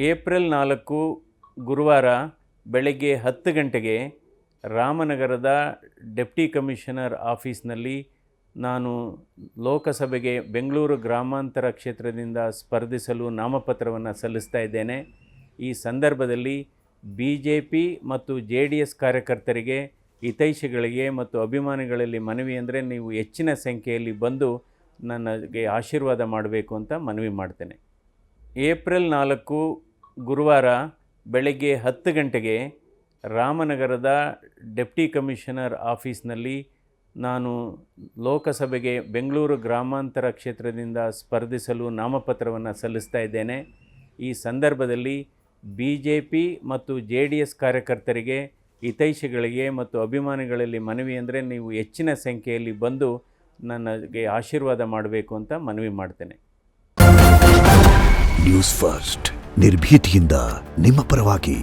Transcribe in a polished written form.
April 4 ಗುರುವಾರ ಬೆಳಗ್ಗೆ 10 ಗಂಟೆಗೆ ರಾಮನಗರದ ಡೆಪ್ಟಿ ಕಮಿಷನರ್ ಆಫೀಸ್ನಲ್ಲಿ ನಾನು ಲೋಕಸಭೆಗೆ ಬೆಂಗಳೂರು ಗ್ರಾಮಾಂತರ ಕ್ಷೇತ್ರದಿಂದ ಸ್ಪರ್ಧಿಸಲು ನಾಮಪತ್ರವನ್ನು ಸಲ್ಲಿಸ್ತಾ ಇದ್ದೇನೆ. ಈ ಸಂದರ್ಭದಲ್ಲಿ BJP ಮತ್ತು JDS ಕಾರ್ಯಕರ್ತರಿಗೆ, ಹಿತೈಷಿಗಳಿಗೆ ಮತ್ತು ಅಭಿಮಾನಿಗಳಲ್ಲಿ ಮನವಿ ಅಂದರೆ ನೀವು ಹೆಚ್ಚಿನ ಸಂಖ್ಯೆಯಲ್ಲಿ ಬಂದು ನನಗೆ ಆಶೀರ್ವಾದ ಮಾಡಬೇಕು ಅಂತ ಮನವಿ ಮಾಡ್ತೇನೆ. ಏಪ್ರಿಲ್ 4 ಗುರುವಾರ ಬೆಳಗ್ಗೆ 10 ಗಂಟೆಗೆ ರಾಮನಗರದ ಡೆಪ್ಟಿ ಕಮಿಷನರ್ ಆಫೀಸ್ನಲ್ಲಿ ನಾನು ಲೋಕಸಭೆಗೆ ಬೆಂಗಳೂರು ಗ್ರಾಮಾಂತರ ಕ್ಷೇತ್ರದಿಂದ ಸ್ಪರ್ಧಿಸಲು ನಾಮಪತ್ರವನ್ನು ಸಲ್ಲಿಸ್ತಾ ಇದ್ದೇನೆ. ಈ ಸಂದರ್ಭದಲ್ಲಿ BJP ಮತ್ತು JDS ಕಾರ್ಯಕರ್ತರಿಗೆ, ಹಿತೈಷಿಗಳಿಗೆ ಮತ್ತು ಅಭಿಮಾನಿಗಳಲ್ಲಿ ಮನವಿ ಅಂದರೆ ನೀವು ಹೆಚ್ಚಿನ ಸಂಖ್ಯೆಯಲ್ಲಿ ಬಂದು ನನಗೆ ಆಶೀರ್ವಾದ ಮಾಡಬೇಕು ಅಂತ ಮನವಿ ಮಾಡ್ತೇನೆ. ನ್ಯೂಸ್ ಫಸ್ಟ್ ನಿರ್ಭೀತಿಯಿಂದ ನಿಮ್ಮ ಪರವಾಗಿ.